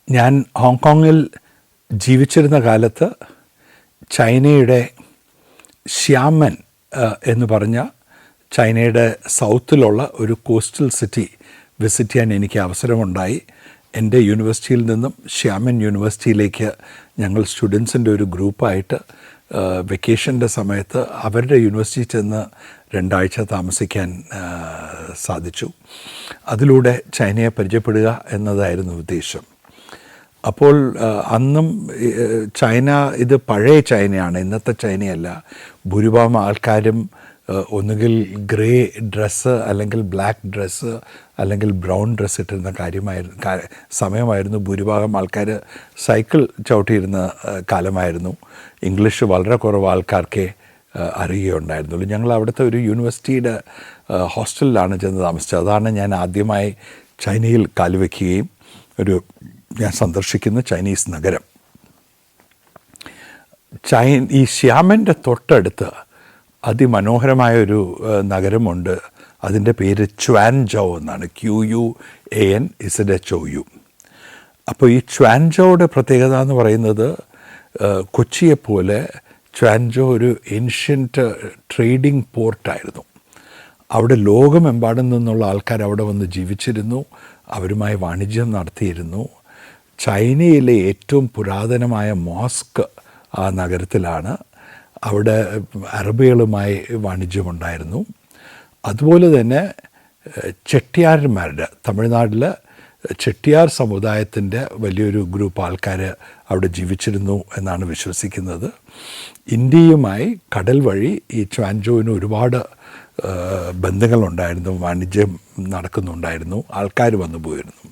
ഞാൻ ഹോങ്കോങ്ങിൽ ജീവിച്ചിരുന്ന കാലത്ത് ചൈനയുടെ ഷ്യാമൻ എന്ന് പറഞ്ഞ ചൈനയുടെ സൗത്തിലുള്ള ഒരു കോസ്റ്റൽ സിറ്റി വിസിറ്റ് ചെയ്യാൻ എനിക്ക് അവസരമുണ്ടായി. എൻ്റെ യൂണിവേഴ്സിറ്റിയിൽ നിന്നും ഷ്യാമൻ യൂണിവേഴ്സിറ്റിയിലേക്ക് ഞങ്ങൾ സ്റ്റുഡൻസിൻ്റെ ഒരു ഗ്രൂപ്പായിട്ട് വെക്കേഷൻ്റെ സമയത്ത് അവരുടെ യൂണിവേഴ്സിറ്റിയിൽ ചെന്ന് 2 ആഴ്ച താമസിക്കാൻ സാധിച്ചു. അതിലൂടെ ചൈനയെ പരിചയപ്പെടുക എന്നതായിരുന്നു ഉദ്ദേശം. അപ്പോൾ അന്നും ചൈന ഇത് പഴയ ചൈനയാണ്, ഇന്നത്തെ ചൈനയല്ല. ഭൂരിഭാഗം ആൾക്കാരും ഒന്നുകിൽ ഗ്രേ ഡ്രസ്സ് അല്ലെങ്കിൽ ബ്ലാക്ക് ഡ്രസ്സ് അല്ലെങ്കിൽ ബ്രൗൺ ഡ്രസ്സ് ഇട്ടിരുന്ന സമയമായിരുന്നു. ഭൂരിഭാഗം ആൾക്കാർ സൈക്കിൾ ചവിട്ടിയിരുന്ന കാലമായിരുന്നു. ഇംഗ്ലീഷ് വളരെ കുറവ് ആൾക്കാർക്കേ അറിയുകയുണ്ടായിരുന്നുള്ളൂ. ഞങ്ങൾ അവിടുത്തെ ഒരു യൂണിവേഴ്സിറ്റിയുടെ ഹോസ്റ്റലിലാണ് ചെന്ന് താമസിച്ചത്. അതാണ് ഞാൻ ആദ്യമായി ചൈനയിൽ കാലുവയ്ക്കുകയും ഞാൻ സന്ദർശിക്കുന്ന ചൈനീസ് നഗരം. ഈ ഷ്യാമൻ്റെ തൊട്ടടുത്ത് അതിമനോഹരമായൊരു നഗരമുണ്ട്. അതിൻ്റെ പേര് ച്വാൻജൗ എന്നാണ്. QUANZHOU. അപ്പോൾ ഈ ച്വാൻജൗയുടെ പ്രത്യേകത എന്ന് പറയുന്നത് കൊച്ചിയെപ്പോലെ ച്വാൻജൗ ഒരു ഏൻഷ്യൻറ്റ് ട്രേഡിംഗ് പോർട്ടായിരുന്നു. അവിടെ ലോകമെമ്പാടും നിന്നുള്ള ആൾക്കാർ അവിടെ വന്ന് ജീവിച്ചിരുന്നു, അവരുമായി വാണിജ്യം നടത്തിയിരുന്നു. ചൈനയിലെ ഏറ്റവും പുരാതനമായ മോസ്ക് ആ നഗരത്തിലാണ്. അവിടെ അറബികളുമായി വാണിജ്യമുണ്ടായിരുന്നു. അതുപോലെ തന്നെ ചെട്ടിയാർമാരുടെ, തമിഴ്നാട്ടിൽ ചെട്ടിയാർ സമുദായത്തിൻ്റെ വലിയൊരു ഗ്രൂപ്പ് ആൾക്കാർ അവിടെ ജീവിച്ചിരുന്നു എന്നാണ് വിശ്വസിക്കുന്നത്. ഇന്ത്യയുമായി കടൽ വഴി ഈ ച്വാൻജോവിന് ഒരുപാട് ബന്ധങ്ങളുണ്ടായിരുന്നു, വാണിജ്യം നടക്കുന്നുണ്ടായിരുന്നു, ആൾക്കാർ വന്നു പോയിരുന്നു.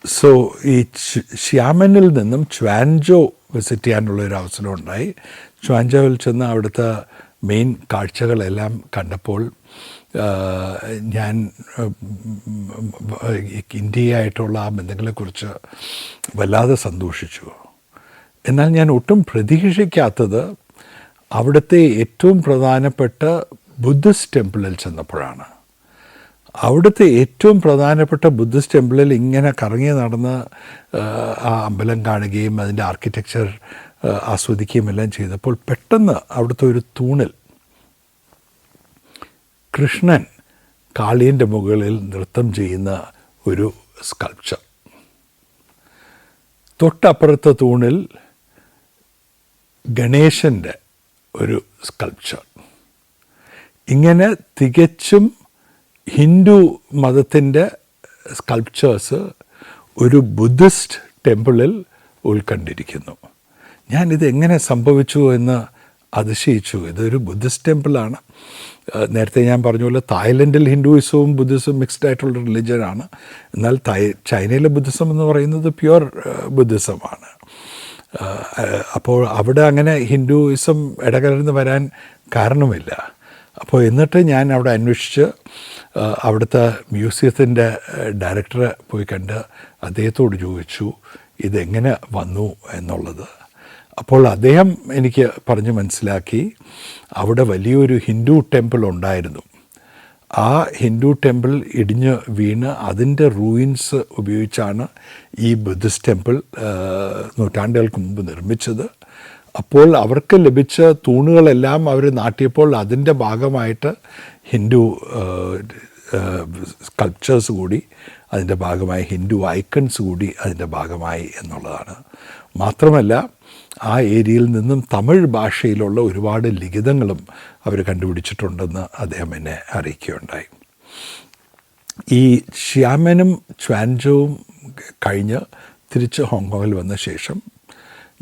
സോ ഈ ഷ്യാമനിൽ നിന്നും ച്വാൻജോ വിസിറ്റ് ചെയ്യാനുള്ളൊരു അവസരം ഉണ്ടായി. ച്വാൻജോയിൽ ചെന്ന് അവിടുത്തെ മെയിൻ കാഴ്ചകളെല്ലാം കണ്ടപ്പോൾ ഞാൻ ഇന്ത്യയായിട്ടുള്ള ആ ബന്ധങ്ങളെക്കുറിച്ച് വല്ലാതെ സന്തോഷിച്ചു. എന്നാൽ ഞാൻ ഒട്ടും പ്രതീക്ഷിക്കാത്തത് അവിടുത്തെ ഏറ്റവും പ്രധാനപ്പെട്ട ബുദ്ധിസ്റ്റ് ടെമ്പിളിൽ ചെന്നപ്പോഴാണ്. അവിടുത്തെ ഏറ്റവും പ്രധാനപ്പെട്ട ബുദ്ധിസ്റ്റ് ടെമ്പിളിൽ ഇങ്ങനെ കറങ്ങി നടന്ന് ആ അമ്പലം കാണുകയും അതിൻ്റെ ആർക്കിടെക്ചർ ആസ്വദിക്കുകയും എല്ലാം ചെയ്തപ്പോൾ പെട്ടെന്ന് അവിടുത്തെ ഒരു തൂണിൽ കൃഷ്ണൻ കാളിയൻ്റെ മുകളിൽ നൃത്തം ചെയ്യുന്ന ഒരു സ്കൾപ്ചർ, തൊട്ടപ്പുറത്തെ തൂണിൽ ഗണേശൻ്റെ ഒരു സ്കൾപ്ചർ, ഇങ്ങനെ തികച്ചും ഹിന്ദു മതത്തിൻ്റെ സ്കൾപ്ചേഴ്സ് ഒരു ബുദ്ധിസ്റ്റ് ടെമ്പിളിൽ ഉൾക്കൊണ്ടിരിക്കുന്നു. ഞാനിത് എങ്ങനെ സംഭവിച്ചു എന്ന് അതിശയിച്ചു. ഇതൊരു ബുദ്ധിസ്റ്റ് ടെമ്പിളാണ്. നേരത്തെ ഞാൻ പറഞ്ഞ പോലെ തായ്ലൻഡിൽ ഹിന്ദുയിസവും ബുദ്ധിസവും മിക്സ്ഡ് ആയിട്ടുള്ള റിലിജനാണ്. എന്നാൽ ചൈനയിലെ ബുദ്ധിസം എന്ന് പറയുന്നത് പ്യുവർ ബുദ്ധിസമാണ്. അപ്പോൾ അവിടെ അങ്ങനെ ഹിന്ദുയിസം ഇടകലർന്ന് വരാൻ കാരണമില്ല. അപ്പോൾ എന്നിട്ട് ഞാൻ അവിടെ അന്വേഷിച്ച് അവിടുത്തെ മ്യൂസിയത്തിൻ്റെ ഡയറക്ടറെ പോയി കണ്ട് അദ്ദേഹത്തോട് ചോദിച്ചു ഇതെങ്ങനെ വന്നു എന്നുള്ളത്. അപ്പോൾ അദ്ദേഹം എനിക്ക് പറഞ്ഞ് മനസ്സിലാക്കി അവിടെ വലിയൊരു ഹിന്ദു ടെമ്പിൾ ഉണ്ടായിരുന്നു. ആ ഹിന്ദു ടെമ്പിൾ ഇടിഞ്ഞ് വീണ് അതിൻ്റെ റൂയിൻസ് ഉപയോഗിച്ചാണ് ഈ ബുദ്ധിസ്റ്റ് ടെമ്പിൾ നൂറ്റാണ്ടുകൾക്ക് മുമ്പ് നിർമ്മിച്ചത്. അപ്പോൾ അവർക്ക് ലഭിച്ച തൂണുകളെല്ലാം അവർ നാട്ടിയപ്പോൾ അതിൻ്റെ ഭാഗമായിട്ട് ഹിന്ദു സ്കൾപ്ചേഴ്സ് കൂടി അതിൻ്റെ ഭാഗമായി, ഹിന്ദു ഐക്കൺസ് കൂടി അതിൻ്റെ ഭാഗമായി എന്നുള്ളതാണ്. മാത്രമല്ല ആ ഏരിയയിൽ നിന്നും തമിഴ് ഭാഷയിലുള്ള ഒരുപാട് ലിഖിതങ്ങളും അവർ കണ്ടുപിടിച്ചിട്ടുണ്ടെന്ന് അദ്ദേഹം എന്നെ അറിയിക്കുകയുണ്ടായി. ഈ ഷ്യാമനും ച്വാൻജോവും കഴിഞ്ഞ് തിരിച്ച് ഹോങ്കോങ്ങിൽ വന്ന ശേഷം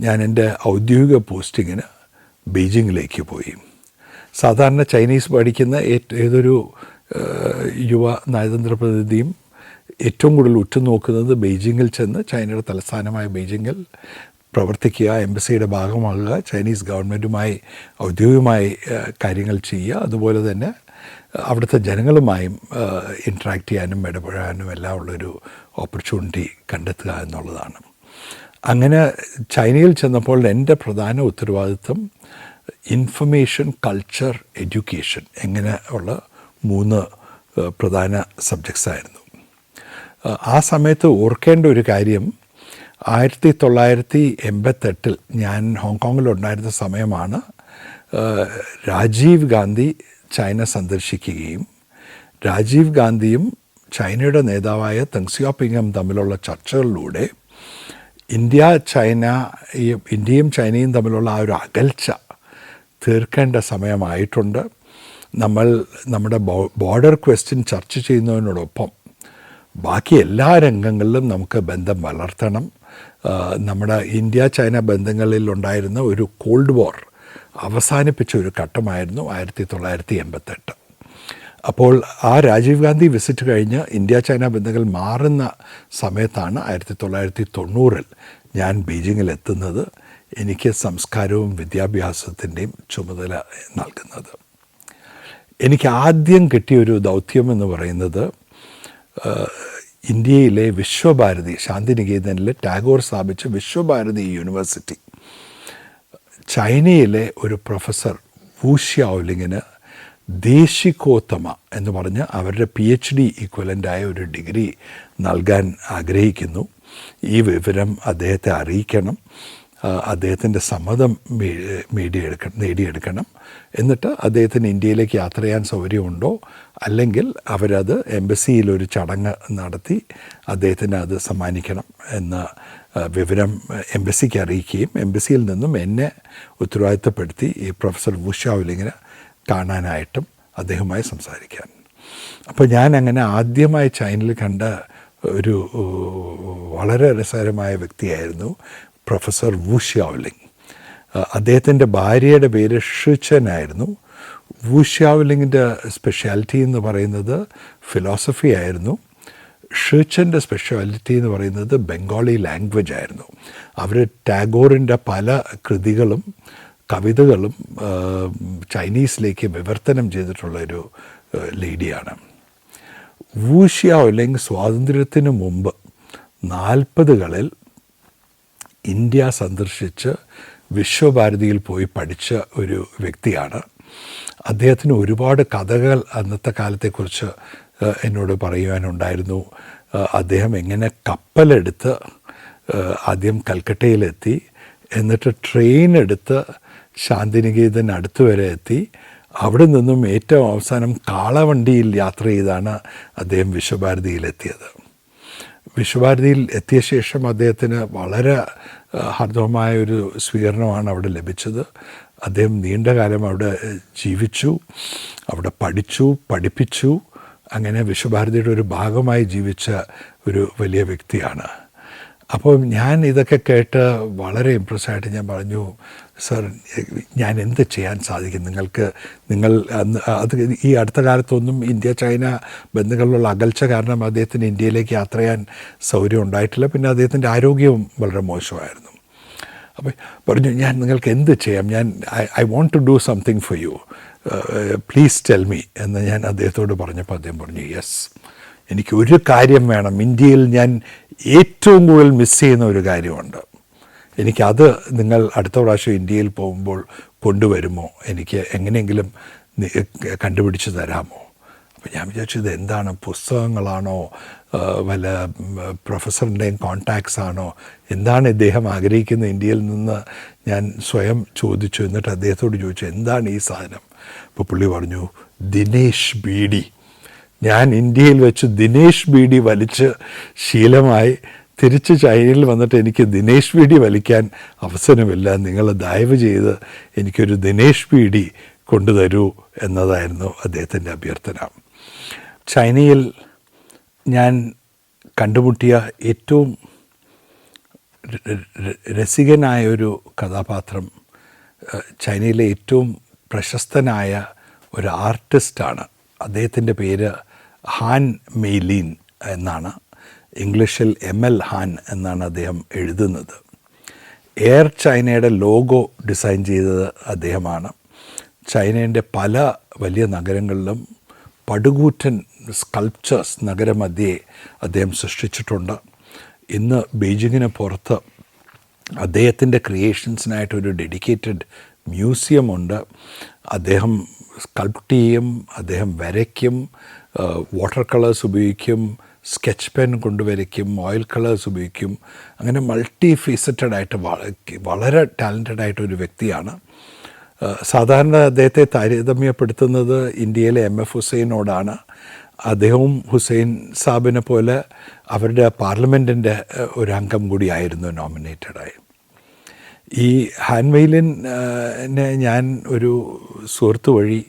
ഞാൻ എൻ്റെ ഔദ്യോഗിക പോസ്റ്റിങ്ങിന് ബീജിങ്ങിലേക്ക് പോയി. സാധാരണ ചൈനീസ് പഠിക്കുന്ന ഏതൊരു യുവ നയതന്ത്ര പ്രതിനിധിയും ഏറ്റവും കൂടുതൽ ഉറ്റുനോക്കുന്നത് ബെയ്ജിങ്ങിൽ ചെന്ന് ചൈനയുടെ തലസ്ഥാനമായ ബെയ്ജിങ്ങിൽ പ്രവർത്തിക്കുക, എംബസിയുടെ ഭാഗമാകുക, ചൈനീസ് ഗവൺമെൻറ്റുമായി ഔദ്യോഗികമായി കാര്യങ്ങൾ ചെയ്യുക, അതുപോലെ തന്നെ അവിടുത്തെ ജനങ്ങളുമായും ഇൻട്രാക്ട് ചെയ്യാനും ഇടപെടാനും എല്ലാം ഉള്ളൊരു ഓപ്പർച്യൂണിറ്റി കണ്ടെത്തുക എന്നുള്ളതാണ്. അങ്ങനെ ചൈനയിൽ ചെന്നപ്പോൾ എൻ്റെ പ്രധാന ഉത്തരവാദിത്വം ഇൻഫർമേഷൻ, കൾച്ചർ, എഡ്യൂക്കേഷൻ എങ്ങനെ ഉള്ള 3 പ്രധാന സബ്ജക്ട്സ് ആയിരുന്നു. ആ സമയത്ത് ഓർക്കേണ്ട ഒരു കാര്യം, 1988 ഞാൻ ഹോങ്കോങ്ങിലുണ്ടായിരുന്ന സമയമാണ് രാജീവ് ഗാന്ധി ചൈന സന്ദർശിക്കുകയും രാജീവ് ഗാന്ധിയും ചൈനയുടെ നേതാവായ ദെങ് സിയാപിങ്ങും തമ്മിലുള്ള ചർച്ചകളിലൂടെ ഇന്ത്യയും ചൈനയും തമ്മിലുള്ള ആ ഒരു അകൽച്ച തീർക്കേണ്ട സമയമായിട്ടുണ്ട്. നമ്മൾ നമ്മുടെ ബോർഡർ ക്വസ്റ്റ്യൻ ചർച്ച ചെയ്യുന്നതിനോടൊപ്പം ബാക്കി എല്ലാ രംഗങ്ങളിലും നമുക്ക് ബന്ധം വളർത്തണം. നമ്മുടെ ഇന്ത്യ ചൈന ബന്ധങ്ങളിൽ ഉണ്ടായിരുന്ന ഒരു കോൾഡ് വാർ അവസാനിപ്പിച്ച ഒരു ഘട്ടമായിരുന്നു 1988. അപ്പോൾ ആ രാജീവ് ഗാന്ധി വിസിറ്റ് കഴിഞ്ഞ് ഇന്ത്യ ചൈന ബന്ധങ്ങൾ മാറുന്ന സമയത്താണ് 1990 ഞാൻ ബീജിങ്ങിലെത്തുന്നത്. എനിക്ക് സംസ്കാരവും വിദ്യാഭ്യാസത്തിൻ്റെയും ചുമതല നൽകുന്നത്. എനിക്ക് ആദ്യം കിട്ടിയൊരു ദൗത്യമെന്ന് പറയുന്നത് ഇന്ത്യയിലെ വിശ്വഭാരതി ശാന്തിനികേതനിൽ ടാഗോർ സ്ഥാപിച്ച വിശ്വഭാരതി യൂണിവേഴ്സിറ്റി ചൈനയിലെ ഒരു പ്രൊഫസർ വു ഷിയാവോലിങ്ങിന് ദേശികോത്തമ എന്ന് പറഞ്ഞ് അവരുടെ PhD ഈക്വലൻ്റായ ഒരു ഡിഗ്രി നൽകാൻ ആഗ്രഹിക്കുന്നു. ഈ വിവരം അദ്ദേഹത്തെ അറിയിക്കണം, അദ്ദേഹത്തിൻ്റെ സമ്മതം നേടിയെടുക്കണം. എന്നിട്ട് അദ്ദേഹത്തിന് ഇന്ത്യയിലേക്ക് യാത്ര ചെയ്യാൻ സൗകര്യമുണ്ടോ, അല്ലെങ്കിൽ അവരത് എംബസിയിലൊരു ചടങ്ങ് നടത്തി അദ്ദേഹത്തിന് അത് സമ്മാനിക്കണം എന്ന വിവരം എംബസിക്ക് അറിയിക്കുകയും എംബസിയിൽ നിന്നും എന്നെ ഉത്തരവാദിത്തപ്പെടുത്തി ഈ പ്രൊഫസർ വു ഷിയാവോലിങ്ങിനെ കാണാനായിട്ടും അദ്ദേഹവുമായി സംസാരിക്കാൻ. അപ്പോൾ ഞാൻ അങ്ങനെ ആദ്യമായി ചൈനയിൽ കണ്ട ഒരു വളരെ രസകരമായ വ്യക്തിയായിരുന്നു പ്രൊഫസർ വു ഷിയാവോലിങ്. അദ്ദേഹത്തിൻ്റെ ഭാര്യയുടെ പേര് ഷിച്ചൻ ആയിരുന്നു. വു ഷിയാവോലിങ്ങിൻ്റെ സ്പെഷ്യാലിറ്റി എന്ന് പറയുന്നത് ഫിലോസഫി ആയിരുന്നു. ഷിച്ചൻ്റെ സ്പെഷ്യാലിറ്റി എന്ന് പറയുന്നത് ബംഗാളി ലാംഗ്വേജ് ആയിരുന്നു. അവർ ടാഗോറിൻ്റെ പല കൃതികളും കവിതകളും ചൈനീസിലേക്ക് വിവർത്തനം ചെയ്തിട്ടുള്ളൊരു ലേഡിയാണ്. വു ഷിയാവോലിങ് സ്വാതന്ത്ര്യത്തിന് മുമ്പ് 40കളിൽ ഇന്ത്യ സന്ദർശിച്ച് വിശ്വഭാരതിയിൽ പോയി പഠിച്ച ഒരു വ്യക്തിയാണ്. അദ്ദേഹത്തിന് ഒരുപാട് കഥകൾ അന്നത്തെ കാലത്തെക്കുറിച്ച് എന്നോട് പറയുവാനുണ്ടായിരുന്നു. അദ്ദേഹം എങ്ങനെ കപ്പലെടുത്ത് ആദ്യം കൽക്കട്ടയിലെത്തി, എന്നിട്ട് ട്രെയിൻ എടുത്ത് ശാന്തിനികേതൻ അടുത്ത് വരെ എത്തി, അവിടെ നിന്നും ഏറ്റവും അവസാനം കാളവണ്ടിയിൽ യാത്ര ചെയ്താണ് അദ്ദേഹം വിശ്വഭാരതിയിലെത്തിയത്. വിശ്വഭാരതിയിൽ എത്തിയ ശേഷം അദ്ദേഹത്തിന് വളരെ ഹാർദവമായ ഒരു സ്വീകരണമാണ് അവിടെ ലഭിച്ചത്. അദ്ദേഹം നീണ്ട കാലം അവിടെ ജീവിച്ചു, അവിടെ പഠിച്ചു, പഠിപ്പിച്ചു. അങ്ങനെ വിശ്വഭാരതിയുടെ ഒരു ഭാഗമായി ജീവിച്ച ഒരു വലിയ വ്യക്തിയാണ്. അപ്പോൾ ഞാൻ ഇതൊക്കെ കേട്ട് വളരെ ഇമ്പ്രസ്സായിട്ട് ഞാൻ പറഞ്ഞു, സർ, ഞാൻ എന്ത് ചെയ്യാൻ സാധിക്കും നിങ്ങൾ അത് ഈ അടുത്ത കാലത്തൊന്നും ഇന്ത്യ ചൈന ബന്ധങ്ങളിലുള്ള അകൽച്ച കാരണം അദ്ദേഹത്തിന് ഇന്ത്യയിലേക്ക് യാത്ര ചെയ്യാൻ സൗകര്യം ഉണ്ടായിട്ടില്ല. പിന്നെ അദ്ദേഹത്തിൻ്റെ ആരോഗ്യവും വളരെ മോശമായിരുന്നു. അപ്പോൾ പറഞ്ഞു, ഞാൻ നിങ്ങൾക്ക് എന്ത് ചെയ്യാം, I want to do something for you, please tell me എന്ന് ഞാൻ അദ്ദേഹത്തോട് പറഞ്ഞപ്പോൾ അദ്ദേഹം പറഞ്ഞു, യെസ്, എനിക്ക് ഒരു കാര്യം വേണം, ഇന്ത്യയിൽ ഞാൻ ഏറ്റവും കൂടുതൽ മിസ് ചെയ്യുന്ന ഒരു കാര്യമുണ്ട്, എനിക്കത് നിങ്ങൾ അടുത്ത പ്രാവശ്യം ഇന്ത്യയിൽ പോകുമ്പോൾ കൊണ്ടുവരുമോ, എനിക്ക് എങ്ങനെയെങ്കിലും കണ്ടുപിടിച്ച് തരാമോ? അപ്പോൾ ഞാൻ വിചാരിച്ചു, ഇത് എന്താണ്, പുസ്തകങ്ങളാണോ, വല്ല പ്രൊഫസറിൻ്റെയും കോൺടാക്ട്സ് ആണോ, എന്താണ് ഇദ്ദേഹം ആഗ്രഹിക്കുന്നത് ഇന്ത്യയിൽ നിന്ന്? ഞാൻ സ്വയം ചോദിച്ചു. എന്നിട്ട് അദ്ദേഹത്തോട് ചോദിച്ചു, എന്താണ് ഈ സാധനം? അപ്പോൾ പുള്ളി പറഞ്ഞു, ദിനേശ് ബീഡി. ഞാൻ ഇന്ത്യയിൽ വെച്ച് ദിനേശ് ബീഡി വലിച്ച് ശീലമായി. തിരിച്ച് ചൈനയിൽ വന്നിട്ട് എനിക്ക് ദിനേശ് ബീഡി വലിക്കാൻ അവസരമില്ല, നിങ്ങൾ ദയവ് ചെയ്ത് എനിക്കൊരു ദിനേശ് ബീഡി കൊണ്ടുതരൂ എന്നതായിരുന്നു അദ്ദേഹത്തിൻ്റെ അഭ്യർത്ഥന. ചൈനയിൽ ഞാൻ കണ്ടുമുട്ടിയ ഏറ്റവും രസികനായൊരു കഥാപാത്രം ചൈനയിലെ ഏറ്റവും പ്രശസ്തനായ ഒരു ആർട്ടിസ്റ്റാണ്. അദ്ദേഹത്തിൻ്റെ പേര് ഹാൻ മെയ്ലീൻ എന്നാണ്. ഇംഗ്ലീഷിൽ ML ഹാൻ എന്നാണ് അദ്ദേഹം എഴുതുന്നത്. എയർ ചൈനയുടെ ലോഗോ ഡിസൈൻ ചെയ്തത് അദ്ദേഹമാണ്. ചൈനയുടെ പല വലിയ നഗരങ്ങളിലും പടുകൂറ്റൻ സ്കൾപ്ചേഴ്സ് നഗരമധ്യേ അദ്ദേഹം സൃഷ്ടിച്ചിട്ടുണ്ട്. ഇന്ന് ബീജിങ്ങിന് പുറത്ത് അദ്ദേഹത്തിൻ്റെ ക്രിയേഷൻസിനായിട്ടൊരു ഡെഡിക്കേറ്റഡ് മ്യൂസിയമുണ്ട്. അദ്ദേഹം സ്കൾപ്റ്റ് ചെയ്യും, അദ്ദേഹം വരയ്ക്കും, വാട്ടർ കളേഴ്സ് ഉപയോഗിക്കും, സ്കെച്ച് പെൻ കൊണ്ടുവരയ്ക്കും, ഓയിൽ കളേഴ്സ് ഉപയോഗിക്കും. അങ്ങനെ മൾട്ടി ഫേസറ്റഡ് ആയിട്ട് വളരെ ടാലൻറ്റഡ് ആയിട്ടൊരു വ്യക്തിയാണ്. സാധാരണ അദ്ദേഹത്തെ താരതമ്യപ്പെടുത്തുന്നത് ഇന്ത്യയിലെ എം.എഫ്. ഹുസൈനോടാണ്. അദ്ദേഹവും ഹുസൈൻ സാബിനെ പോലെ അവരുടെ പാർലമെൻറ്റിൻ്റെ ഒരു അംഗം കൂടിയായിരുന്നു നോമിനേറ്റഡായി. ഈ ഹാൻമെയിലിനെ ഞാൻ ഒരു സുഹൃത്ത് വഴി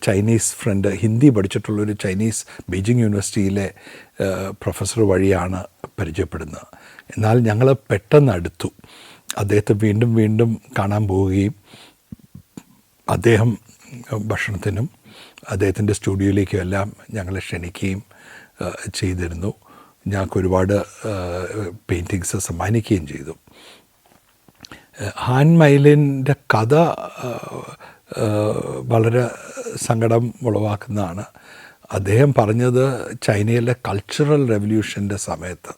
ചൈനീസ് ഫ്രണ്ട്, ഹിന്ദി പഠിച്ചിട്ടുള്ളൊരു ചൈനീസ് ബീജിംഗ് യൂണിവേഴ്സിറ്റിയിലെ പ്രൊഫസർ വഴിയാണ് പരിചയപ്പെടുന്നത്. എന്നാൽ ഞങ്ങൾ പെട്ടെന്ന് അടുത്തു. അദ്ദേഹത്തെ വീണ്ടും വീണ്ടും കാണാൻ പോവുകയും അദ്ദേഹം ഭക്ഷണത്തിനും അദ്ദേഹത്തിൻ്റെ സ്റ്റുഡിയോയിലേക്കും എല്ലാം ഞങ്ങളെ ക്ഷണിക്കുകയും ചെയ്തിരുന്നു. ഞങ്ങൾക്ക് ഒരുപാട് പെയിൻറ്റിങ്സ് സമ്മാനിക്കുകയും ചെയ്തു. ഹാൻമെയിലിൻ്റെ കഥ വളരെ സങ്കടം ഉളവാക്കുന്നതാണ്. അദ്ദേഹം പറഞ്ഞത് ചൈനയിലെ കൾച്ചറൽ റെവല്യൂഷൻ്റെ സമയത്ത്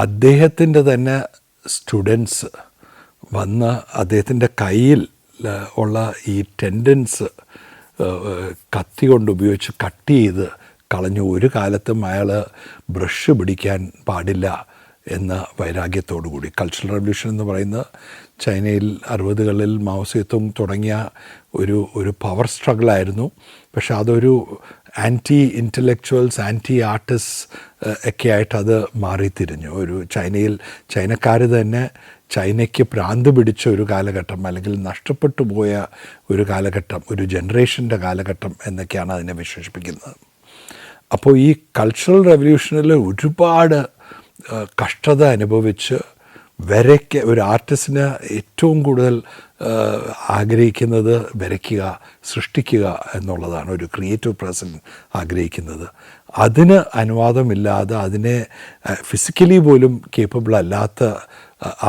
അദ്ദേഹത്തിൻ്റെ തന്നെ സ്റ്റുഡൻസ് വന്ന് അദ്ദേഹത്തിൻ്റെ കയ്യിൽ ഉള്ള ഈ ടെൻഡൻസ് കത്തി കൊണ്ട് ഉപയോഗിച്ച് കട്ട് ചെയ്ത് കളഞ്ഞു. ഒരു കാലത്തും അയാൾ ബ്രഷ് പിടിക്കാൻ പാടില്ല എന്ന വൈരാഗ്യത്തോടു കൂടി. കൾച്ചറൽ റെവല്യൂഷൻ എന്ന് പറയുന്നത് ചൈനയിൽ 60കളിൽ മാവോസേത്തുങ് തുടങ്ങിയ ഒരു പവർ സ്ട്രഗിളായിരുന്നു. പക്ഷെ അതൊരു ആൻറ്റി ഇൻ്റലക്ച്വൽസ്, ആൻറ്റി ആർട്ടിസ്റ്റ് ഒക്കെ ആയിട്ട് അത് മാറിത്തിരിഞ്ഞു. ഒരു ചൈനക്കാർ തന്നെ ചൈനയ്ക്ക് ഭ്രാന്ത് പിടിച്ച ഒരു കാലഘട്ടം, അല്ലെങ്കിൽ നഷ്ടപ്പെട്ടു പോയ ഒരു കാലഘട്ടം, ഒരു ജനറേഷൻ്റെ കാലഘട്ടം എന്നൊക്കെയാണ് അതിനെ വിശേഷിപ്പിക്കുന്നത്. അപ്പോൾ ഈ കൾച്ചറൽ റെവല്യൂഷനിൽ ഒരുപാട് കഷ്ടത അനുഭവിച്ച് ഒരു ആർട്ടിസ്റ്റിന് ഏറ്റവും കൂടുതൽ ആഗ്രഹിക്കുന്നത് വരയ്ക്കുക, സൃഷ്ടിക്കുക എന്നുള്ളതാണ്. ഒരു ക്രിയേറ്റീവ് പേഴ്സൺ ആഗ്രഹിക്കുന്നത്. അതിന് അനുവാദമില്ലാതെ, അതിനെ ഫിസിക്കലി പോലും കേപ്പബിൾ അല്ലാത്ത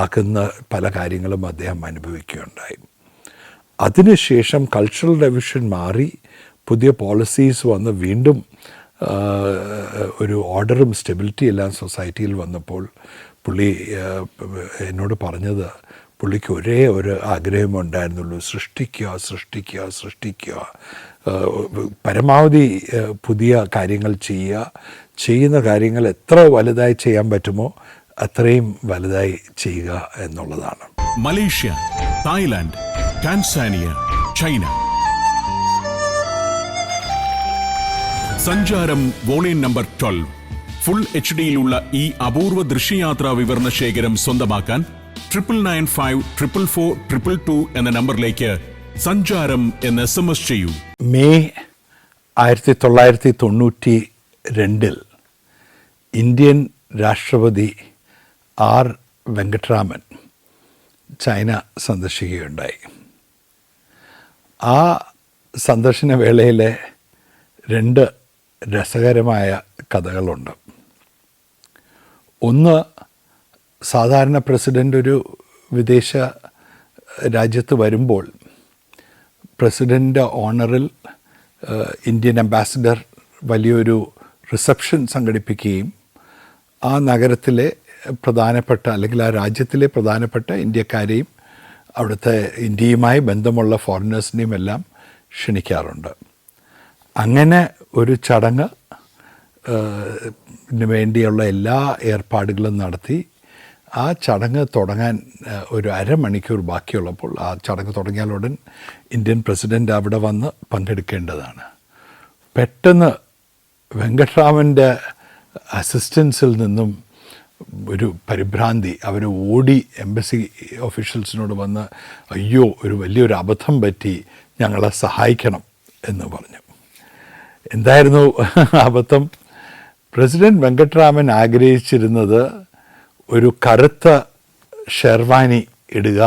ആക്കുന്ന പല കാര്യങ്ങളും അദ്ദേഹം അനുഭവിക്കുകയുണ്ടായി. അതിനുശേഷം കൾച്ചറൽ റെവല്യൂഷൻ മാറി പുതിയ പോളിസീസ് വന്ന് വീണ്ടും ഒരു ഓർഡറും സ്റ്റെബിലിറ്റി എല്ലാം സൊസൈറ്റിയിൽ വന്നപ്പോൾ പുള്ളി എന്നോട് പറഞ്ഞത്, പുള്ളിക്ക് ഒരേ ഒരു ആഗ്രഹമുണ്ടായിരുന്നുള്ളൂ: സൃഷ്ടിക്കുക, പരമാവധി പുതിയ കാര്യങ്ങൾ ചെയ്യുന്ന കാര്യങ്ങൾ എത്ര വലുതായി ചെയ്യാൻ പറ്റുമോ അത്രയും വലുതായി ചെയ്യുക എന്നുള്ളതാണ്. Malaysia, Thailand, Tanzania, China. സഞ്ചാരം വോളിയം നമ്പർ 12 ഫുൾ HD-യിലുള്ള ഈ അപൂർവ ദൃശ്യയാത്രാ വിവരണ ശേഖരം സ്വന്തമാക്കാൻ 9995444222 എന്ന നമ്പറിലേക്ക് സഞ്ചാരം എന്ന് SMS ചെയ്യൂ. മെയ് 1992 ഇന്ത്യൻ രാഷ്ട്രപതി ആർ വെങ്കട്ടരാമൻ ചൈന സന്ദർശിക്കുകയുണ്ടായി. ആ സന്ദർശന വേളയിലെ 2 രസകരമായ കഥകളുണ്ട്. ഒന്ന്, സാധാരണ പ്രസിഡൻ്റ് ഒരു വിദേശ രാജ്യത്ത് വരുമ്പോൾ പ്രസിഡൻ്റ് ഓണറിൽ ഇന്ത്യൻ അംബാസിഡർ വലിയൊരു റിസപ്ഷൻ സംഘടിപ്പിക്കുകയും ആ നഗരത്തിലെ പ്രധാനപ്പെട്ട, അല്ലെങ്കിൽ ആ രാജ്യത്തിലെ പ്രധാനപ്പെട്ട ഇന്ത്യക്കാരെയും അവിടുത്തെ ഇന്ത്യയുമായി ബന്ധമുള്ള ഫോറിനേഴ്സിനെയും എല്ലാം ക്ഷണിക്കാറുണ്ട്. അങ്ങനെ ഒരു ചടങ്ങ് വേണ്ടിയുള്ള എല്ലാ ഏർപ്പാടുകളും നടത്തി ആ ചടങ്ങ് തുടങ്ങാൻ ഒരു അരമണിക്കൂർ ബാക്കിയുള്ളപ്പോൾ, ആ ചടങ്ങ് തുടങ്ങിയാലുടൻ ഇന്ത്യൻ പ്രസിഡൻ്റ് അവിടെ വന്ന് പങ്കെടുക്കേണ്ടതാണ്. പെട്ടെന്ന് വെങ്കട്ടരാമൻ്റെ അസിസ്റ്റൻസിൽ നിന്നും ഒരു പരിഭ്രാന്തി. അവർ ഓടി എംബസി ഓഫീഷ്യൽസിനോട് വന്ന്, അയ്യോ, ഒരു വലിയൊരു അബദ്ധം പറ്റി, ഞങ്ങളെ സഹായിക്കണം എന്ന് പറഞ്ഞു. എന്തായിരുന്നു അബദ്ധം? പ്രസിഡന്റ് വെങ്കട്ടരാമൻ ആഗ്രഹിച്ചിരുന്നത് ഒരു കറുത്ത ഷെർവാനി ഇടുക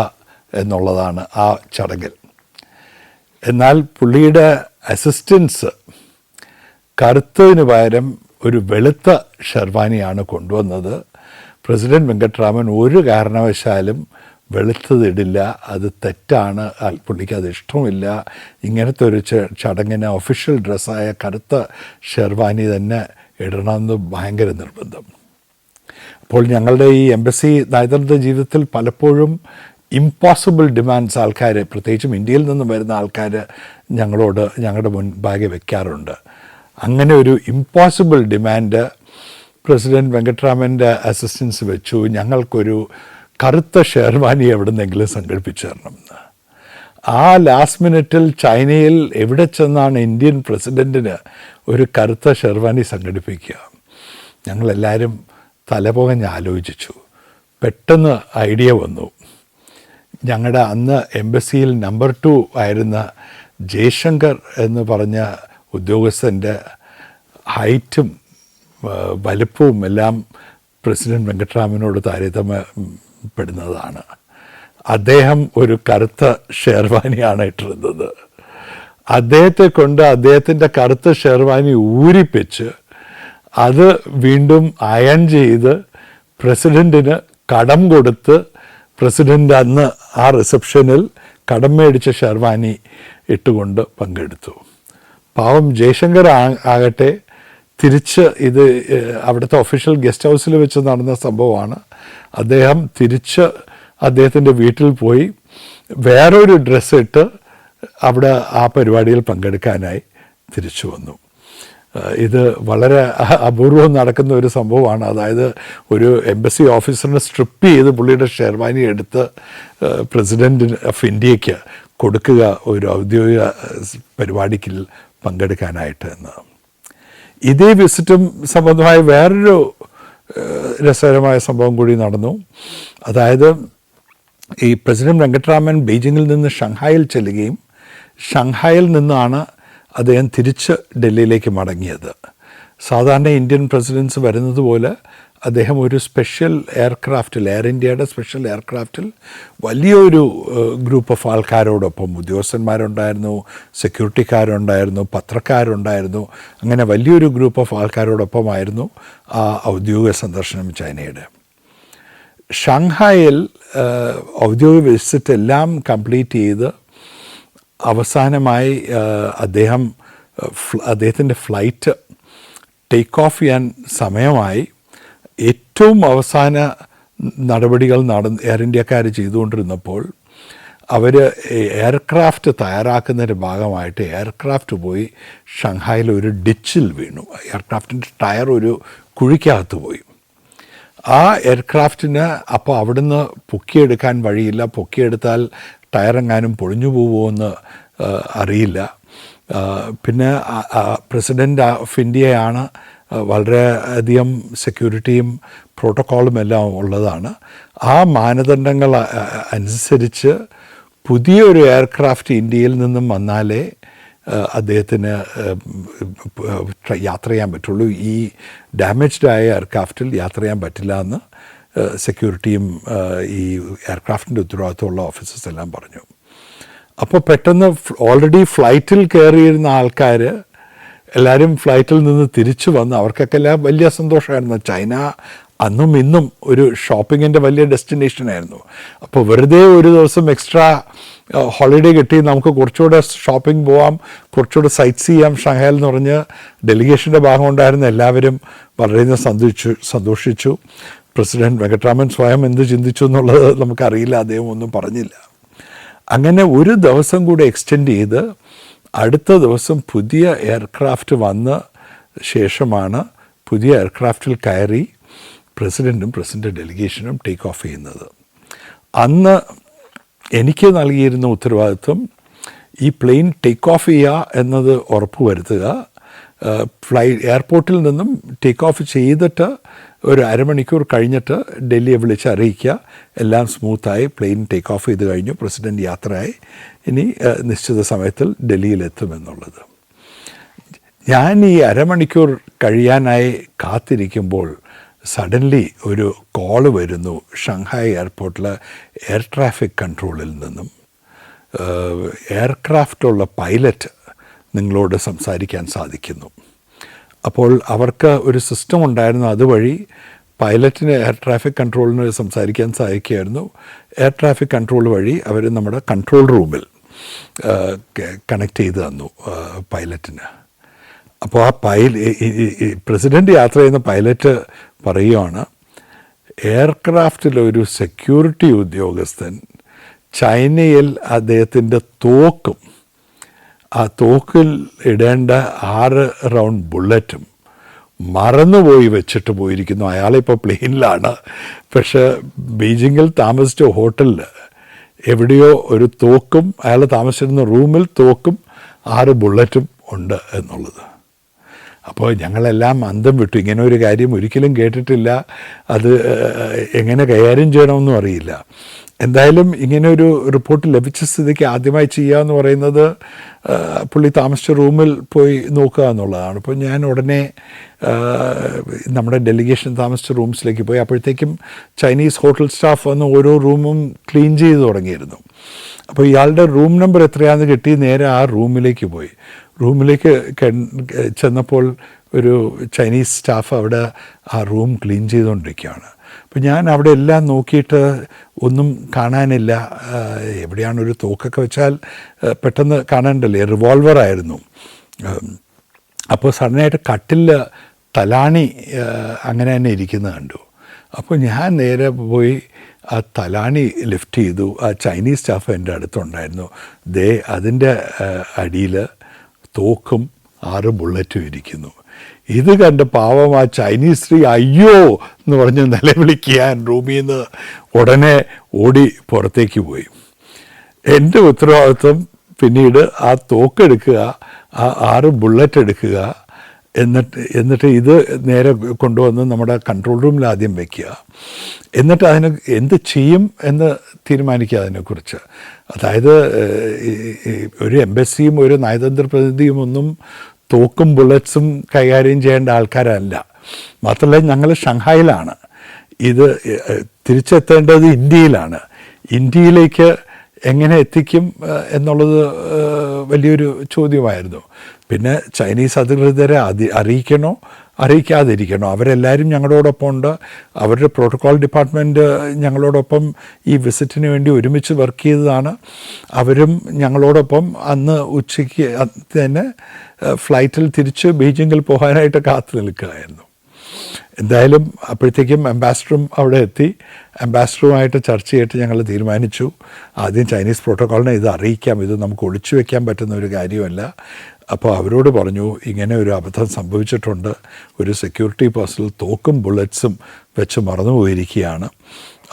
എന്നുള്ളതാണ് ആ ചടങ്ങിൽ. എന്നാൽ പുള്ളിയുടെ അസിസ്റ്റൻസ് കറുത്തതിന് പകരം ഒരു വെളുത്ത ഷെർവാനിയാണ് കൊണ്ടുവന്നത്. പ്രസിഡന്റ് വെങ്കട്ടരാമൻ ഒരു കാരണവശാലും വെളുത്തതിടില്ല, അത് തെറ്റാണ്, പുള്ളിക്ക് അത് ഇഷ്ടമില്ല, ഇങ്ങനത്തെ ഒരു ചടങ്ങിന് ഒഫീഷ്യൽ ഡ്രസ്സായ കറുത്ത ഷെർവാനി തന്നെ ഇടണമെന്ന് ഭയങ്കര നിർബന്ധം. അപ്പോൾ ഞങ്ങളുടെ ഈ എംബസി നയതന്ത്ര ജീവിതത്തിൽ പലപ്പോഴും ഇമ്പോസിബിൾ ഡിമാൻഡ്സ് പ്രത്യേകിച്ചും ഇന്ത്യയിൽ നിന്നും വരുന്ന ആൾക്കാർ ഞങ്ങളുടെ മുൻപാകെ വെക്കാറുണ്ട്. അങ്ങനെ ഒരു ഇമ്പോസിബിൾ ഡിമാൻഡ് പ്രസിഡന്റ് വെങ്കട്ടരാമൻ്റെ അസിസ്റ്റൻസ് വെച്ചു, ഞങ്ങൾക്കൊരു കറുത്ത ഷെർവാനി എവിടുന്നെങ്കിലും സംഘടിപ്പിച്ചു തരണമെന്ന്. ആ ലാസ്റ്റ് മിനിറ്റിൽ ചൈനയിൽ എവിടെ ചെന്നാണ് ഇന്ത്യൻ പ്രസിഡൻറ്റിന് ഒരു കറുത്ത ഷെർവാനി സംഘടിപ്പിക്കുക? ഞങ്ങളെല്ലാവരും തലപുകഞ്ഞ് ആലോചിച്ചു. പെട്ടെന്ന് ഐഡിയ വന്നു. ഞങ്ങളുടെ അന്ന് എംബസിയിൽ നമ്പർ 2 ആയിരുന്ന ജയശങ്കർ എന്ന് പറഞ്ഞ ഉദ്യോഗസ്ഥൻ്റെ ഹൈറ്റും വലുപ്പവും എല്ലാം പ്രസിഡന്റ് വെങ്കട്ടരാമനോട് താരതമ്യപ്പെടുന്നതാണ്. അദ്ദേഹം ഒരു കറുത്ത ഷെർവാനിയാണ് ഇട്ടിരുന്നത്. അദ്ദേഹത്തെ കൊണ്ട് അദ്ദേഹത്തിൻ്റെ കറുത്ത ഷെർവാനി ഊരിപ്പിച്ച് അത് വീണ്ടും അയൺ ചെയ്ത് പ്രസിഡൻറ്റിന് കടം കൊടുത്ത് പ്രസിഡൻ്റ് അന്ന് ആ റിസപ്ഷനിൽ കടം മേടിച്ച ഷെർവാനി ഇട്ടുകൊണ്ട് പങ്കെടുത്തു. പാവം ജയശങ്കർ ആകട്ടെ തിരിച്ച് ഇത് അവിടുത്തെ ഒഫീഷ്യൽ ഗസ്റ്റ് ഹൗസിൽ വെച്ച് നടന്ന സംഭവമാണ്. അദ്ദേഹം തിരിച്ച് അദ്ദേഹത്തിൻ്റെ വീട്ടിൽ പോയി വേറൊരു ഡ്രസ്സ് ഇട്ട് അവിടെ ആ പരിപാടിയിൽ പങ്കെടുക്കാനായി തിരിച്ചു വന്നു. ഇത് വളരെ അപൂർവം നടക്കുന്ന ഒരു സംഭവമാണ്. അതായത് ഒരു എംബസി ഓഫീസറിനെ സ്ട്രിപ്പ് ചെയ്ത് പുള്ളിയുടെ ഷെർവാനി എടുത്ത് പ്രസിഡന്റ് ഓഫ് ഇന്ത്യക്ക് കൊടുക്കുക ഒരു ഔദ്യോഗിക പരിപാടിക്ക് പങ്കെടുക്കാനായിട്ട് എന്ന്. ഇതേ വിസിറ്റും സംബന്ധമായ വേറൊരു രസകരമായ സംഭവം കൂടി നടന്നു. അതായത് ഈ പ്രസിഡന്റ് വെങ്കട്ടരാമൻ ബീജിങ്ങിൽ നിന്ന് ഷങ്ഹായിൽ ചെല്ലുകയും ഷങ്ഹായിൽ നിന്നാണ് അദ്ദേഹം തിരിച്ച് ഡൽഹിയിലേക്ക് മടങ്ങിയത്. സാധാരണ ഇന്ത്യൻ പ്രസിഡൻസ് വരുന്നത് പോലെ അദ്ദേഹം ഒരു സ്പെഷ്യൽ എയർക്രാഫ്റ്റിൽ, എയർ ഇന്ത്യയുടെ സ്പെഷ്യൽ എയർക്രാഫ്റ്റിൽ വലിയൊരു ഗ്രൂപ്പ് ഓഫ് ആൾക്കാരോടൊപ്പം, ഉദ്യോഗസ്ഥന്മാരുണ്ടായിരുന്നു, സെക്യൂരിറ്റിക്കാരുണ്ടായിരുന്നു, പത്രക്കാരുണ്ടായിരുന്നു, അങ്ങനെ വലിയൊരു ഗ്രൂപ്പ് ഓഫ് ആൾക്കാരോടൊപ്പമായിരുന്നു ആ ഔദ്യോഗിക സന്ദർശനം ചൈനയുടെ. ഷാങ്ഹായിൽ ഔദ്യോഗിക വിസിറ്റ് എല്ലാം കംപ്ലീറ്റ് ചെയ്ത് അവസാനമായി അദ്ദേഹത്തിൻ്റെ ഫ്ലൈറ്റ് ടേക്ക് ഓഫ് ചെയ്യാൻ സമയമായി. ഏറ്റവും അവസാന നടപടികൾ എയർ ഇന്ത്യക്കാർ ചെയ്തുകൊണ്ടിരുന്നപ്പോൾ അവർ എയർക്രാഫ്റ്റ് തയ്യാറാക്കുന്നതിൻ്റെ ഭാഗമായിട്ട് എയർക്രാഫ്റ്റ് പോയി ഷങ്ഹായിൽ ഒരു ഡിച്ചിൽ വീണു. എയർക്രാഫ്റ്റിൻ്റെ ടയർ ഒരു കുഴിക്കകത്ത് പോയി. ആ എയർക്രാഫ്റ്റിന് അപ്പോൾ അവിടുന്ന് പൊക്കിയെടുക്കാൻ വഴിയില്ല. പൊക്കിയെടുത്താൽ ടയറെങ്ങാനും പൊളിഞ്ഞു പോകുമോ അറിയില്ല. പിന്നെ പ്രസിഡൻ്റ് ഓഫ് ഇന്ത്യയാണ്, വളരെയധികം സെക്യൂരിറ്റിയും പ്രോട്ടോക്കോളും എല്ലാം ഉള്ളതാണ്. ആ മാനദണ്ഡങ്ങൾ അനുസരിച്ച് പുതിയൊരു എയർക്രാഫ്റ്റ് ഇന്ത്യയിൽ നിന്നും വന്നാലേ അദ്ദേഹത്തിന് യാത്ര ചെയ്യാൻ പറ്റുള്ളൂ. ഈ ഡാമേജ്ഡ് ആയ എയർക്രാഫ്റ്റിൽ യാത്ര ചെയ്യാൻ പറ്റില്ല എന്ന് സെക്യൂരിറ്റിയും ഈ എയർക്രാഫ്റ്റിൻ്റെ ഉത്തരവാദിത്തമുള്ള ഓഫീസേഴ്സ് എല്ലാം പറഞ്ഞു. അപ്പോൾ പെട്ടെന്ന് ഓൾറെഡി ഫ്ലൈറ്റിൽ കയറിയിരുന്ന ആൾക്കാർ എല്ലാവരും ഫ്ലൈറ്റിൽ നിന്ന് തിരിച്ചു വന്ന് അവർക്കൊക്കെ എല്ലാം വലിയ സന്തോഷമായിരുന്നു. ചൈന അന്നും ഇന്നും ഒരു ഷോപ്പിങ്ങിൻ്റെ വലിയ ഡെസ്റ്റിനേഷനായിരുന്നു. അപ്പോൾ വെറുതെ ഒരു ദിവസം എക്സ്ട്രാ ഹോളിഡേ കിട്ടി നമുക്ക് കുറച്ചുകൂടെ ഷോപ്പിംഗ് പോവാം, കുറച്ചുകൂടെ സൈറ്റ് ചെയ്യാം ഷാങ്ഹായിൽ എന്ന് പറഞ്ഞ് ഡെലിഗേഷൻ്റെ ഭാഗം ഉണ്ടായിരുന്ന എല്ലാവരും വളരെയധികം സന്തോഷിച്ചു. പ്രസിഡന്റ് വെങ്കട്ടരാമൻ സ്വയം എന്ത് ചിന്തിച്ചു എന്നുള്ളത് നമുക്കറിയില്ല, അദ്ദേഹം ഒന്നും പറഞ്ഞില്ല. അങ്ങനെ ഒരു ദിവസം കൂടി എക്സ്റ്റെൻഡ് ചെയ്ത് അടുത്ത ദിവസം പുതിയ എയർക്രാഫ്റ്റ് വന്ന ശേഷമാണ് പുതിയ എയർക്രാഫ്റ്റിൽ കയറി പ്രസിഡൻറ്റും പ്രസിഡൻ്റ് ഡെലിഗേഷനും ടേക്ക് ഓഫ് ചെയ്യുന്നത്. അന്ന് എനിക്ക് നൽകിയിരുന്ന ഉത്തരവാദിത്വം ഈ പ്ലെയിൻ ടേക്ക് ഓഫ് ചെയ്യുക എന്നത് ഉറപ്പുവരുത്തുക. എയർപോർട്ടിൽ നിന്നും ടേക്ക് ഓഫ് ചെയ്തിട്ട് ഒരു അരമണിക്കൂർ കഴിഞ്ഞിട്ട് ഡൽഹിയെ വിളിച്ച് അറിയിക്കുക, എല്ലാം സ്മൂത്തായി പ്ലെയിൻ ടേക്ക് ഓഫ് ചെയ്ത് കഴിഞ്ഞു, പ്രസിഡൻറ്റ് യാത്രയായി, ഇനി നിശ്ചിത സമയത്തിൽ ഡൽഹിയിലെത്തുമെന്നുള്ളത്. ഞാൻ ഈ അരമണിക്കൂർ കഴിയാനായി കാത്തിരിക്കുമ്പോൾ സഡൻലി ഒരു കോള് വരുന്നു ഷങ്ഹായ് എയർപോർട്ടിൽ എയർ ട്രാഫിക് കൺട്രോളിൽ നിന്നും. എയർക്രാഫ്റ്റുള്ള പൈലറ്റ് നിങ്ങളോട് സംസാരിക്കാൻ സാധിക്കുന്നു. അപ്പോൾ അവർക്ക് ഒരു സിസ്റ്റം ഉണ്ടായിരുന്നു, അതുവഴി പൈലറ്റിന് എയർ ട്രാഫിക് കൺട്രോളിന് സംസാരിക്കാൻ സാധിക്കുമായിരുന്നു. എയർ ട്രാഫിക് കൺട്രോൾ വഴി അവർ നമ്മുടെ കൺട്രോൾ റൂമിൽ കണക്ട് ചെയ്ത് തന്നു പൈലറ്റിന്. അപ്പോൾ ആ പ്രസിഡൻ്റ് യാത്ര ചെയ്യുന്ന പൈലറ്റ് പറയുകയാണ്, എയർക്രാഫ്റ്റിലൊരു സെക്യൂരിറ്റി ഉദ്യോഗസ്ഥൻ ചൈനയിൽ അദ്ദേഹത്തിൻ്റെ തോക്കും ആ തോക്കിൽ ഇടേണ്ട 6 റൗണ്ട് ബുള്ളറ്റും മറന്നുപോയി വെച്ചിട്ട് പോയിരിക്കുന്നു. അയാളിപ്പോൾ പ്ലെയിനിലാണ്. പക്ഷേ ബീജിങ്ങിൽ താമസിച്ച ഹോട്ടലിൽ എവിടെയോ ഒരു തോക്കും, അയാൾ താമസിച്ചിരുന്ന റൂമിൽ തോക്കും 6 ബുള്ളറ്റും ഉണ്ട് എന്നുള്ളത്. അപ്പോൾ ഞങ്ങളെല്ലാം അന്തം വിട്ടു. ഇങ്ങനെ ഒരു കാര്യം ഒരിക്കലും കേട്ടിട്ടില്ല. അത് എങ്ങനെ കൈകാര്യം ചെയ്യണമെന്നും അറിയില്ല. എന്തായാലും ഇങ്ങനെ ഒരു റിപ്പോർട്ട് ലഭിച്ച സ്ഥിതിക്ക് ആദ്യമായി ചെയ്യുക എന്ന് പറയുന്നത് പുള്ളി താമസിച്ച റൂമിൽ പോയി നോക്കുക എന്നുള്ളതാണ്. അപ്പോൾ ഞാൻ ഉടനെ നമ്മുടെ ഡെലിഗേഷൻ താമസിച്ച റൂംസിലേക്ക് പോയി. അപ്പോഴത്തേക്കും ചൈനീസ് ഹോട്ടൽ സ്റ്റാഫ് വന്ന് ഓരോ റൂമും ക്ലീൻ ചെയ്ത് തുടങ്ങിയിരുന്നു. അപ്പോൾ ഇയാളുടെ റൂം നമ്പർ എത്രയാണെന്ന് കിട്ടി. നേരെ ആ റൂമിലേക്ക് പോയി. റൂമിലേക്ക് ചെന്നപ്പോൾ ഒരു ചൈനീസ് സ്റ്റാഫ് അവിടെ ആ റൂം ക്ലീൻ ചെയ്തുകൊണ്ടിരിക്കുകയാണ്. അപ്പോൾ ഞാൻ അവിടെ എല്ലാം നോക്കിയിട്ട് ഒന്നും കാണാനില്ല. എവിടെയാണ് ഒരു തോക്കൊക്കെ വെച്ചാൽ പെട്ടെന്ന് കാണാണ്ടല്ലേ, റിവോൾവർ ആയിരുന്നു. അപ്പോൾ സഡനായിട്ട് കട്ടിൽ തലാണി അങ്ങനെ തന്നെ ഇരിക്കുന്നത് കണ്ടു. അപ്പോൾ ഞാൻ നേരെ പോയി ആ തലാണി ലിഫ്റ്റ് ചെയ്തു. ആ ചൈനീസ് സ്റ്റാഫ് എൻ്റെ അടുത്തുണ്ടായിരുന്നു. അതിൻ്റെ അടിയിൽ തോക്കും 6 ബുള്ളറ്റും ഇരിക്കുന്നു. ഇത് കണ്ട് പാവം ആ ചൈനീസ് സ്ത്രീ അയ്യോ എന്ന് പറഞ്ഞ് നിലവിളിക്കാൻ റൂമിൽ നിന്ന് ഉടനെ ഓടി പുറത്തേക്ക് പോയി. എൻ്റെ ഉത്തരവാദിത്വം പിന്നീട് ആ തോക്കെടുക്കുക, ആ 6 ബുള്ളറ്റ് എടുക്കുക, എന്നിട്ട് ഇത് നേരെ കൊണ്ടുവന്ന് നമ്മുടെ കൺട്രോൾ റൂമിൽ ആദ്യം വയ്ക്കുക. എന്നിട്ട് അതിന് എന്ത് ചെയ്യും എന്ന് തീരുമാനിക്കുക അതിനെക്കുറിച്ച്. അതായത് ഒരു എംബസിയും ഒരു നയതന്ത്ര പ്രതിനിധിയും ഒന്നും തോക്കും ബുള്ളറ്റ്സും കൈകാര്യം ചെയ്യേണ്ട ആൾക്കാരല്ല. മാത്രമല്ല ഞങ്ങൾ ഷങ്ഹായിലാണ്. ഇത് തിരിച്ചെത്തേണ്ടത് ഇന്ത്യയിലാണ്. ഇന്ത്യയിലേക്ക് എങ്ങനെ എത്തിക്കും എന്നുള്ളത് വലിയൊരു ചോദ്യമായിരുന്നു. പിന്നെ ചൈനീസ് അധികൃതരെ അറിയിക്കണോ അറിയിക്കാതിരിക്കണോ? അവരെല്ലാവരും ഞങ്ങളോടൊപ്പം ഉണ്ട്. അവരുടെ പ്രോട്ടോക്കോൾ ഡിപ്പാർട്ട്മെൻറ്റ് ഞങ്ങളോടൊപ്പം ഈ വിസിറ്റിന് വേണ്ടി ഒരുമിച്ച് വർക്ക് ചെയ്തതാണ്. അവരും ഞങ്ങളോടൊപ്പം അന്ന് ഉച്ചയ്ക്ക് തന്നെ ഫ്ലൈറ്റിൽ തിരിച്ച് ബീജിങ്ങിൽ പോകാനായിട്ട് കാത്തു നിൽക്കുകയായിരുന്നു. എന്തായാലും അപ്പോഴത്തേക്കും അംബാസഡറും അവിടെ എത്തി. അംബാസഡറുമായിട്ട് ചർച്ച ചെയ്തിട്ട് ഞങ്ങൾ തീരുമാനിച്ചു, ആദ്യം ചൈനീസ് പ്രോട്ടോക്കോളിനെ ഇത് അറിയിക്കാം, ഇത് നമുക്ക് ഒളിച്ചു വയ്ക്കാൻ പറ്റുന്ന ഒരു കാര്യമല്ല. അപ്പോൾ അവരോട് പറഞ്ഞു, ഇങ്ങനെ ഒരു അബദ്ധം സംഭവിച്ചിട്ടുണ്ട്, ഒരു സെക്യൂരിറ്റി പേഴ്സണൽ തോക്കും ബുള്ളറ്റ്സും വെച്ച് മറന്നുപോയിരിക്കുകയാണ്.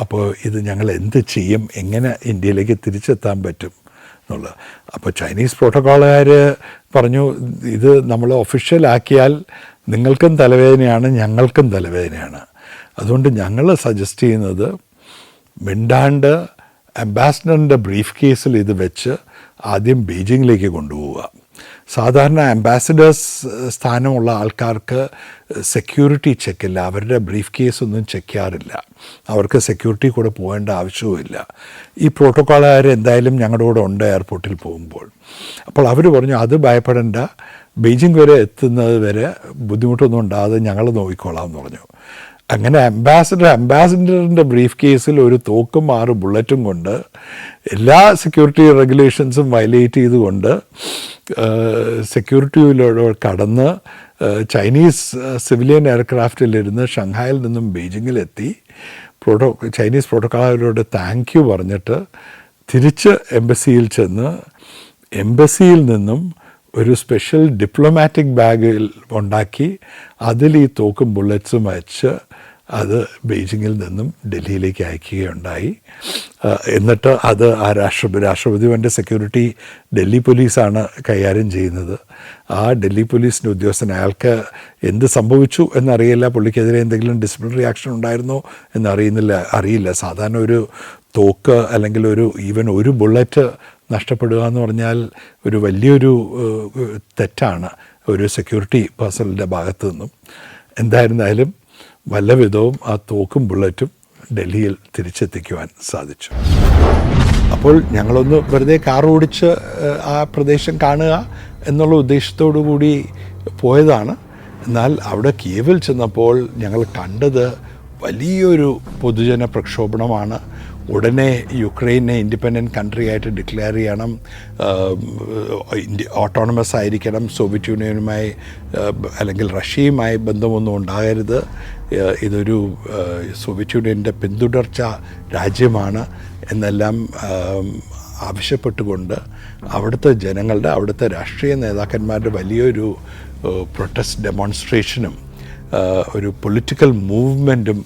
അപ്പോൾ ഇത് ഞങ്ങൾ എന്ത് ചെയ്യും, എങ്ങനെ ഇന്ത്യയിലേക്ക് തിരിച്ചെത്താൻ പറ്റും എന്നുള്ളത്. അപ്പോൾ ചൈനീസ് പ്രോട്ടോക്കോളുകാർ പറഞ്ഞു, ഇത് നമ്മൾ ഒഫീഷ്യലാക്കിയാൽ നിങ്ങൾക്കും തലവേദനയാണ്, ഞങ്ങൾക്കും തലവേദനയാണ്. അതുകൊണ്ട് ഞങ്ങൾ സജസ്റ്റ് ചെയ്യുന്നത് മിണ്ടാണ്ട് അംബാസഡറിൻ്റെ ബ്രീഫ് കേസിൽ ഇത് വെച്ച് ആദ്യം ബീജിങ്ങിലേക്ക് കൊണ്ടുപോവുക. സാധാരണ അംബാസഡേഴ്സ് സ്ഥാനമുള്ള ആൾക്കാർക്ക് സെക്യൂരിറ്റി ചെക്കില്ല, അവരുടെ ബ്രീഫ് കേസൊന്നും ചെക്ക് ചെയ്യാറില്ല, അവർക്ക് സെക്യൂരിറ്റി കൂടെ പോകേണ്ട ആവശ്യവുമില്ല. ഈ പ്രോട്ടോക്കോളുകാർ എന്തായാലും ഞങ്ങളുടെ കൂടെ ഉണ്ട് എയർപോർട്ടിൽ പോകുമ്പോൾ. അപ്പോൾ അവർ പറഞ്ഞു, അത് ഭയപ്പെടേണ്ട, ബീജിംഗ് വരെ എത്തുന്നത് വരെ ബുദ്ധിമുട്ടൊന്നും ഉണ്ടാകാതെ ഞങ്ങൾ നോക്കിക്കോളാം എന്ന് പറഞ്ഞു. അങ്ങനെ അംബാസഡറിൻ്റെ ബ്രീഫ് കേസിൽ ഒരു തോക്കും 6 ബുള്ളറ്റും കൊണ്ട് എല്ലാ സെക്യൂരിറ്റി റെഗുലേഷൻസും വയലേറ്റ് ചെയ്തുകൊണ്ട് സെക്യൂരിറ്റിയിലൂടെ കടന്ന് ചൈനീസ് സിവിലിയൻ എയർക്രാഫ്റ്റിലിരുന്ന് ഷങ്ഹായിൽ നിന്നും ബീജിങ്ങിലെത്തി. ചൈനീസ് പ്രോട്ടോക്കോളുകാരോട് താങ്ക് യു പറഞ്ഞിട്ട് തിരിച്ച് എംബസിയിൽ ചെന്ന് എംബസിയിൽ നിന്നും ഒരു സ്പെഷ്യൽ ഡിപ്ലോമാറ്റിക് ബാഗിൽ ഉണ്ടാക്കി അതിൽ ഈ തോക്കും ബുള്ളറ്റ്സും വെച്ച് അത് ബീജിങ്ങിൽ നിന്നും ഡൽഹിയിലേക്ക് അയക്കുകയുണ്ടായി. എന്നിട്ട് അത് ആ രാഷ്ട്രപതിയുടെ സെക്യൂരിറ്റി ഡൽഹി പോലീസാണ് കൈകാര്യം ചെയ്യുന്നത്. ആ ഡൽഹി പോലീസിൻ്റെ ഉദ്യോഗസ്ഥൻ, അയാൾക്ക് എന്ത് സംഭവിച്ചു എന്നറിയില്ല, പുള്ളിക്കെതിരെ എന്തെങ്കിലും ഡിസിപ്ലിനറി ആക്ഷൻ ഉണ്ടായിരുന്നോ അറിയില്ല. സാധാരണ ഒരു തോക്ക് അല്ലെങ്കിൽ ഒരു ബുള്ളറ്റ് നഷ്ടപ്പെടുക എന്ന് പറഞ്ഞാൽ ഒരു വലിയൊരു തെറ്റാണ് ഒരു സെക്യൂരിറ്റി പേഴ്സണലിൻ്റെ ഭാഗത്തു നിന്നും. എന്തായിരുന്നാലും വല്ല വിധവും ആ തോക്കും ബുള്ളറ്റും ഡൽഹിയിൽ തിരിച്ചെത്തിക്കുവാൻ സാധിച്ചു. അപ്പോൾ ഞങ്ങളൊന്ന് വെറുതെ കാർ ഓടിച്ച് ആ പ്രദേശം കാണുക എന്നുള്ള ഉദ്ദേശത്തോടു കൂടി പോയതാണ്. എന്നാൽ അവിടെ കീവിൽ ചെന്നപ്പോൾ ഞങ്ങൾ കണ്ടത് വലിയൊരു പൊതുജന പ്രക്ഷോഭമാണ്. ഉടനെ യുക്രൈനെ ഇൻഡിപെൻഡൻറ്റ് കൺട്രി ആയിട്ട് ഡിക്ലെയർ ചെയ്യണം, ഓട്ടോണമസ് ആയിരിക്കണം, സോവിയറ്റ് യൂണിയനുമായി അല്ലെങ്കിൽ റഷ്യയുമായി ബന്ധമൊന്നും ഉണ്ടാകരുത്, ഇതൊരു സോവിയറ്റ് യൂണിയൻ്റെ പിന്തുടർച്ച രാജ്യമാണ് എന്നെല്ലാം ആവശ്യപ്പെട്ടുകൊണ്ട് അവിടുത്തെ ജനങ്ങളുടെ, അവിടുത്തെ രാഷ്ട്രീയ നേതാക്കന്മാരുടെ വലിയൊരു പ്രൊട്ടസ്റ്റ് ഡെമോൺസ്ട്രേഷനും ഒരു പൊളിറ്റിക്കൽ മൂവ്മെൻറ്റും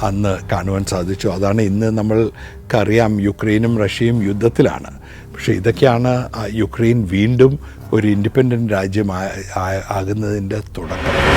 അന്ന് കാണുവാൻ സാധിച്ചു. അതാണ് ഇന്ന് നമ്മൾക്കറിയാം യുക്രൈനും റഷ്യയും യുദ്ധത്തിലാണ്. പക്ഷേ ഇതൊക്കെയാണ് യുക്രൈൻ വീണ്ടും ഒരു ഇൻഡിപെൻഡൻറ്റ് രാജ്യം ആകുന്നതിൻ്റെ തുടക്കം.